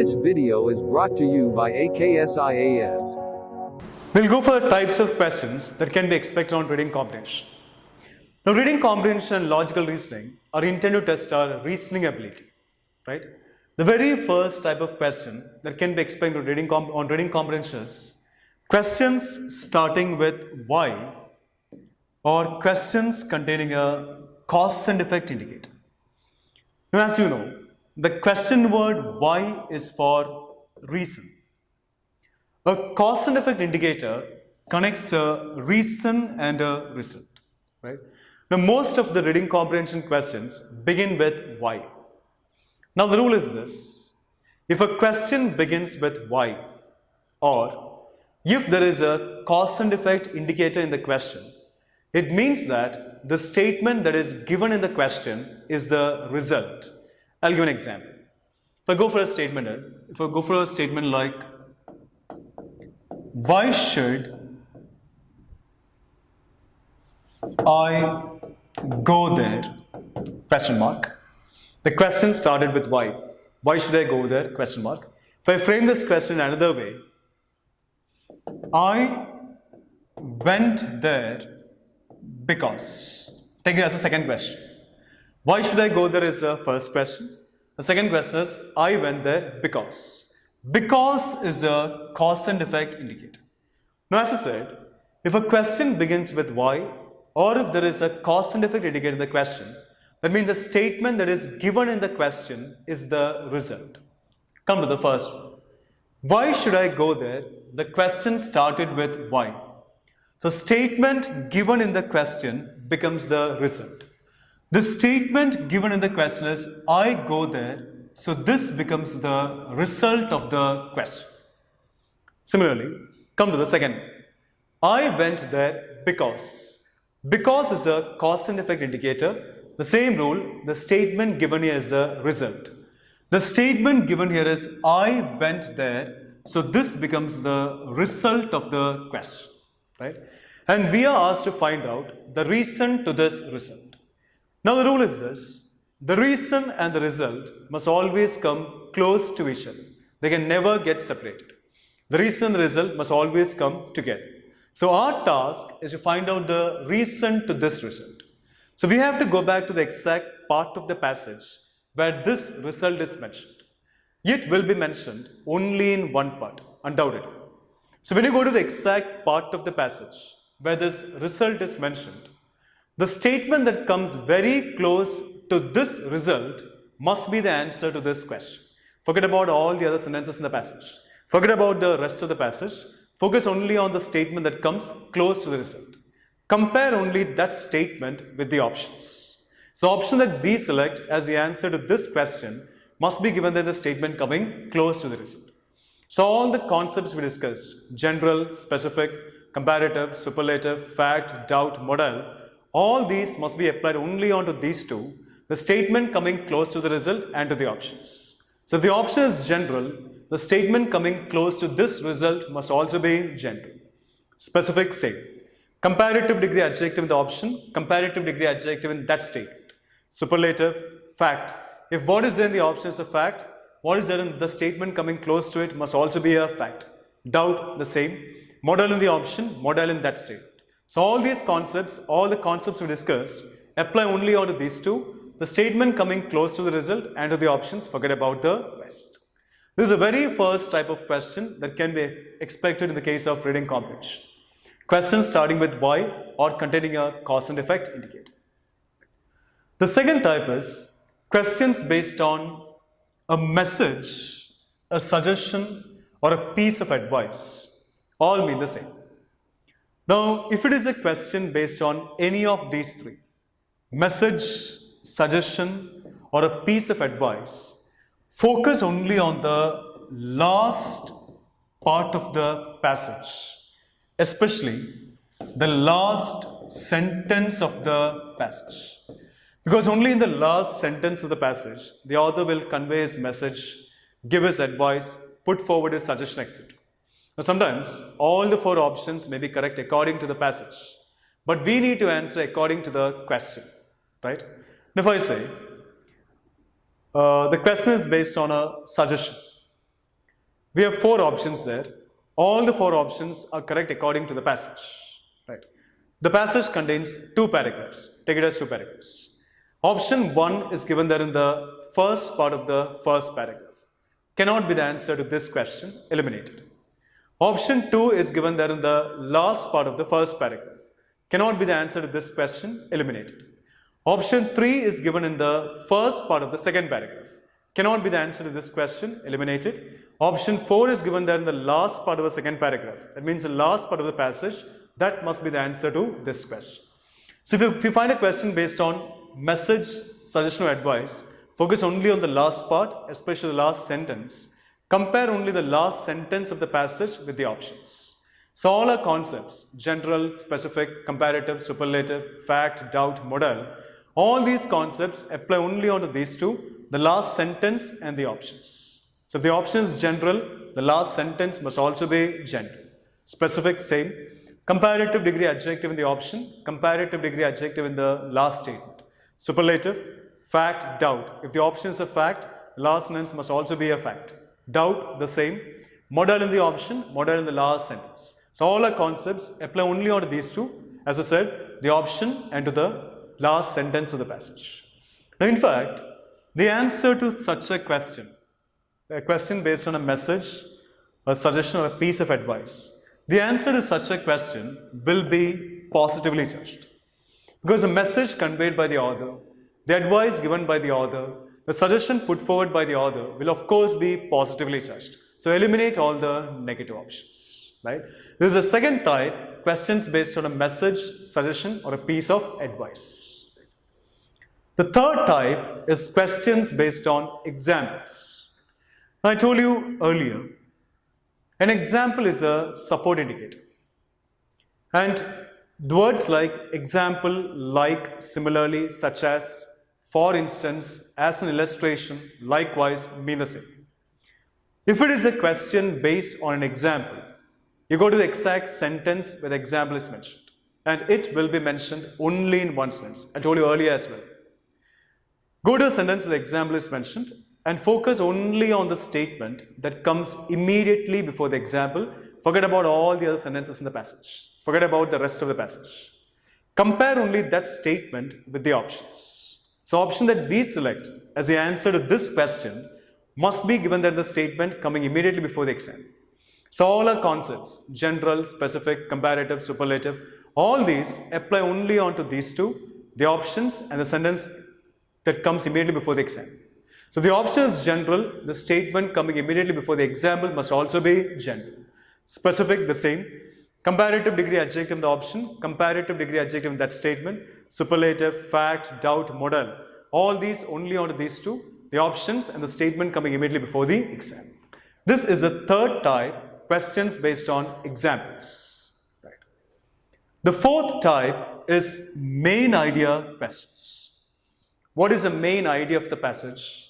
This video is brought to you by AKSIAS. We'll go for types of questions that can be expected on reading comprehension. Now, reading comprehension and logical reasoning are intended to test our reasoning ability, right? The very first type of question that can be expected on reading comprehension is questions starting with why or questions containing a cause and effect indicator. Now, as you know, the question word why is for reason. A cause and effect indicator connects a reason and a result, right? Now, most of the reading comprehension questions begin with why. Now, the rule is this: if a question begins with why, or if there is a cause and effect indicator in the question, it means that the statement that is given in the question is the result. I'll give an example. If I go for a statement like, why should I go there? Question mark. The question started with why. Why should I go there? Question mark. If I frame this question another way, I went there because. Take it as a second question. Why should I go there is the first question. The second question is, I went there because. Because is a cause and effect indicator. Now, as I said, if a question begins with why, or if there is a cause and effect indicator in the question, that means a statement that is given in the question is the result. Come to the first one. Why should I go there? The question started with why. So, statement given in the question becomes the result. The statement given in the question is, I go there, so this becomes the result of the question. Similarly, come to the second. I went there because. Because is a cause and effect indicator. The same rule, the statement given here is a result. The statement given here is, I went there, so this becomes the result of the question, right? And we are asked to find out the reason to this result. Now, the rule is this: the reason and the result must always come close to each other. They can never get separated. The reason and the result must always come together. So, our task is to find out the reason to this result. So, we have to go back to the exact part of the passage where this result is mentioned. It will be mentioned only in one part, undoubtedly. So, when you go to the exact part of the passage where this result is mentioned, the statement that comes very close to this result must be the answer to this question. Forget about all the other sentences in the passage. Forget about the rest of the passage. Focus only on the statement that comes close to the result. Compare only that statement with the options. So, the option that we select as the answer to this question must be given by the statement coming close to the result. So, all the concepts we discussed, general, specific, comparative, superlative, fact, doubt, modal, all these must be applied only onto these two, the statement coming close to the result and to the options. So, if the option is general, the statement coming close to this result must also be general. Specific, same. Comparative degree adjective in the option, comparative degree adjective in that statement. Superlative, fact. If what is there in the option is a fact, what is there in the statement coming close to it must also be a fact. Doubt, the same. Modal in the option, modal in that statement. So, all these concepts, all the concepts we discussed apply only onto these two, the statement coming close to the result and to the options, forget about the rest. This is the very first type of question that can be expected in the case of reading comprehension. Questions starting with why or containing a cause and effect indicator. The second type is questions based on a message, a suggestion, or a piece of advice. All mean the same. Now, if it is a question based on any of these three, message, suggestion, or a piece of advice, focus only on the last part of the passage, especially the last sentence of the passage. Because only in the last sentence of the passage, the author will convey his message, give his advice, put forward his suggestion, etc. Now, sometimes all the four options may be correct according to the passage, but we need to answer according to the question, right? And if I say, the question is based on a suggestion, We have 4 options there. All the 4 options are correct according to the passage. Right. The passage contains 2 paragraphs. Take it as 2 paragraphs. Option 1 is given there in the first part of the first paragraph. Cannot be the answer to this question. Eliminated. Option 2 is given there in the last part of the first paragraph. Cannot be the answer to this question. Eliminated. Option 3 is given in the first part of the second paragraph. Cannot be the answer to this question. Eliminated. Option 4 is given there in the last part of the second paragraph. That means the last part of the passage. That must be the answer to this question. So if you find a question based on message, suggestion or advice, focus only on the last part, especially the last sentence. Compare only the last sentence of the passage with the options. So all our concepts, general, specific, comparative, superlative, fact, doubt, modal, all these concepts apply only onto these two, the last sentence and the options. So if the option is general, the last sentence must also be general. Specific, same. Comparative degree adjective in the option, comparative degree adjective in the last statement. Superlative, fact, doubt. If the option is a fact, the last sentence must also be a fact. Doubt, the same. Modal in the option, modal in the last sentence. So all our concepts apply only on these two, as I said, the option and to the last sentence of the passage. Now in fact, the answer to such a question based on a message, a suggestion or a piece of advice, the answer to such a question will be positively judged. Because the message conveyed by the author, the advice given by the author, the suggestion put forward by the author will of course be positively judged. So eliminate all the negative options, right? There is a second type, questions based on a message, suggestion or a piece of advice. The third type is questions based on examples. Now I told you earlier, an example is a support indicator. And the words like example, like, similarly, such as, for instance, as an illustration, likewise mean the same. If it is a question based on an example, you go to the exact sentence where the example is mentioned. And it will be mentioned only in one sentence. I told you earlier as well. Go to a sentence where the example is mentioned and focus only on the statement that comes immediately before the example. Forget about all the other sentences in the passage. Forget about the rest of the passage. Compare only that statement with the options. So option that we select as the answer to this question must be given that the statement coming immediately before the example. So all our concepts, general, specific, comparative, superlative, all these apply only onto these two, the options and the sentence that comes immediately before the example. So the option is general, the statement coming immediately before the example must also be general. Specific, the same. Comparative degree adjective in the option, comparative degree adjective in that statement, superlative, fact, doubt, modal. All these only onto these two, the options and the statement coming immediately before the example. This is the third type, questions based on examples. Right. The fourth type is main idea questions. What is the main idea of the passage?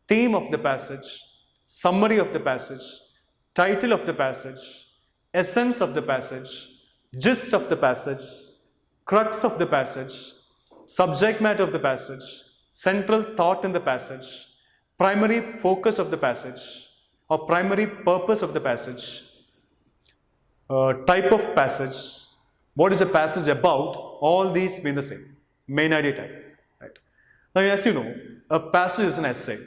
Theme of the passage, summary of the passage, title of the passage, essence of the passage, gist of the passage, crux of the passage, subject matter of the passage, central thought in the passage, primary focus of the passage, or primary purpose of the passage, type of passage, what is the passage about, all these mean the same, main idea type. Right? Now as you know, a passage is an essay.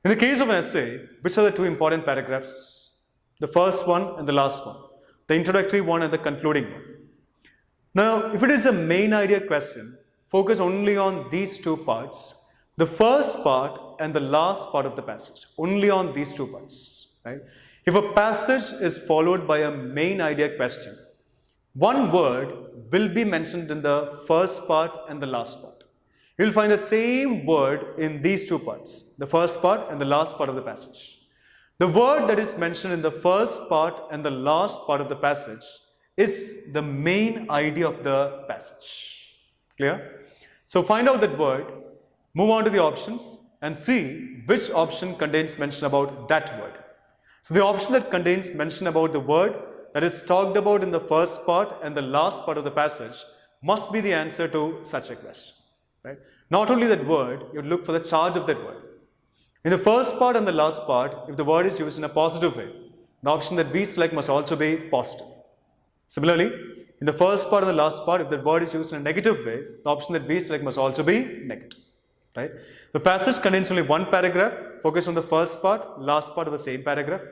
In the case of an essay, which are the two important paragraphs? The first one and the last one. The introductory one and the concluding one. Now, if it is a main idea question, focus only on these two parts. The first part and the last part of the passage. Only on these two parts. Right? If a passage is followed by a main idea question, one word will be mentioned in the first part and the last part. You will find the same word in these two parts, the first part and the last part of the passage. The word that is mentioned in the first part and the last part of the passage is the main idea of the passage. Clear? So find out that word, move on to the options and see which option contains mention about that word. So the option that contains mention about the word that is talked about in the first part and the last part of the passage must be the answer to such a question. Right? Not only that word, you look for the charge of that word. In the first part and the last part, if the word is used in a positive way, the option that we select must also be positive. Similarly, in the first part and the last part, if the word is used in a negative way, the option that we select must also be negative. Right? The passage contains only one paragraph. Focus on the first part, last part of the same paragraph.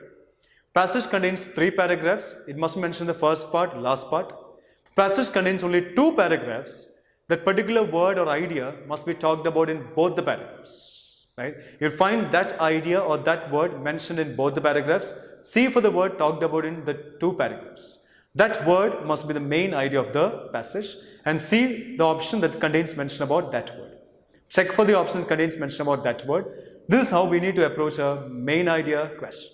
Passage contains 3 paragraphs. It must mention the first part, last part. Passage contains only 2 paragraphs. That particular word or idea must be talked about in both the paragraphs. Right? You'll find that idea or that word mentioned in both the paragraphs. See for the word talked about in the 2 paragraphs. That word must be the main idea of the passage, and see the option that contains mention about that word. Check for the option that contains mention about that word. This is how we need to approach a main idea question.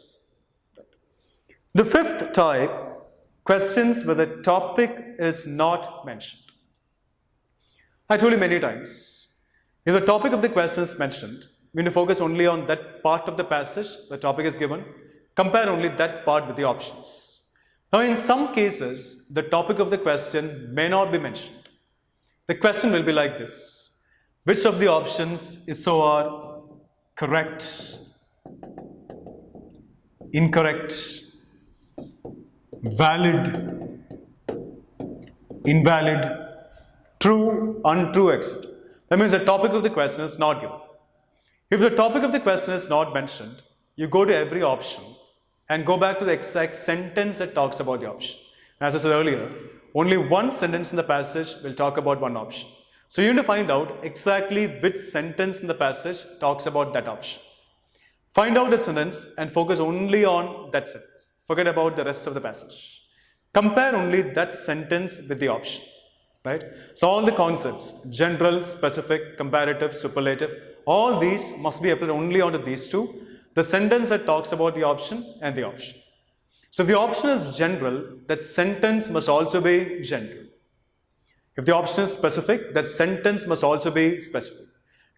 The fifth type, questions where the topic is not mentioned. I told you many times, if the topic of the question is mentioned, we need to focus only on that part of the passage the topic is given, compare only that part with the options. Now in some cases, the topic of the question may not be mentioned. The question will be like this: which of the options is so are correct, incorrect, valid, invalid, true, untrue, etc. That means the topic of the question is not given. If the topic of the question is not mentioned, you go to every option and go back to the exact sentence that talks about the option. As I said earlier, only one sentence in the passage will talk about one option. So you need to find out exactly which sentence in the passage talks about that option. Find out the sentence and focus only on that sentence. Forget about the rest of the passage. Compare only that sentence with the option. Right? So all the concepts, general, specific, comparative, superlative, all these must be applied only onto these two. The sentence that talks about the option and the option. So if the option is general, that sentence must also be general. If the option is specific, that sentence must also be specific.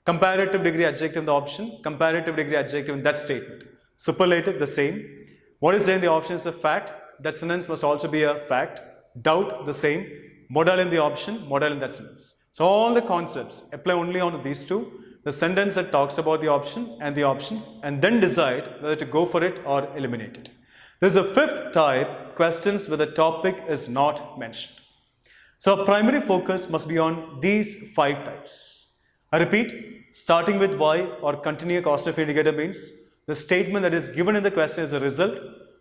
Comparative degree adjective in the option, comparative degree adjective in that statement. Superlative, the same. What is there in the option is a fact, that sentence must also be a fact. Doubt, the same. Modal in the option, modal in that sentence. So all the concepts apply only on these two. The sentence that talks about the option, and then decide whether to go for it or eliminate it. There's a fifth type, questions where the topic is not mentioned. So our primary focus must be on these 5 types. I repeat, starting with why or continuous causative indicator means the statement that is given in the question is a result.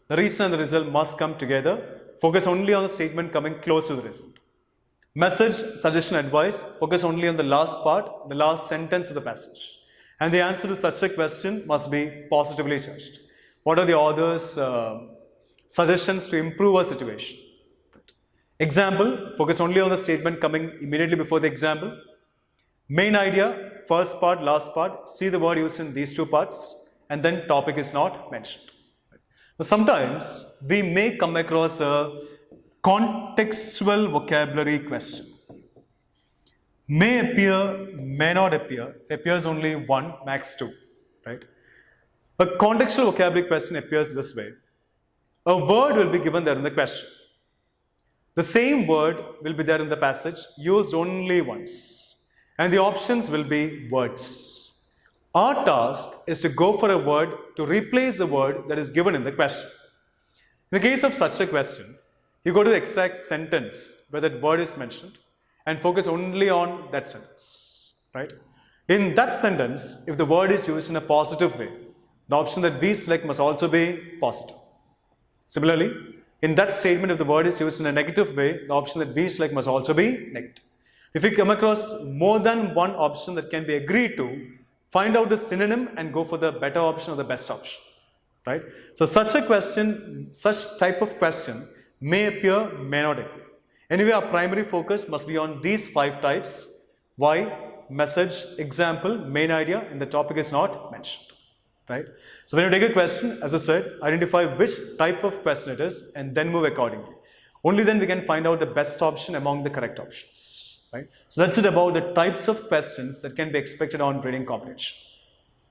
The reason and the result must come together. Focus only on the statement coming close to the result. Message, suggestion, advice, focus only on the last part, the last sentence of the passage. And the answer to such a question must be positively charged. What are the author's suggestions to improve a situation? Example, focus only on the statement coming immediately before the example. Main idea, first part, last part, see the word used in these 2 parts, and then topic is not mentioned. Now, sometimes we may come across a contextual vocabulary question. May appear, may not appear. It appears only 1, max 2. Right? A contextual vocabulary question appears this way. A word will be given there in the question. The same word will be there in the passage, used only once. And the options will be words. Our task is to go for a word to replace the word that is given in the question. In the case of such a question, you go to the exact sentence where that word is mentioned and focus only on that sentence. Right? In that sentence, if the word is used in a positive way, the option that we select must also be positive. Similarly, in that statement, if the word is used in a negative way, the option that we select must also be negative. If we come across more than one option that can be agreed to, find out the synonym and go for the better option or the best option. Right? So such a question, such type of question may appear, may not appear. Anyway, our primary focus must be on these 5 types: why, message, example, main idea, and the topic is not mentioned. Right? So when you take a question, as I said, identify which type of question it is and then move accordingly. Only then we can find out the best option among the correct options. Right? So that's it about the types of questions that can be expected on reading comprehension.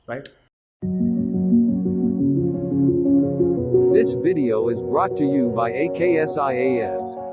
Right? This video is brought to you by AKSIAS.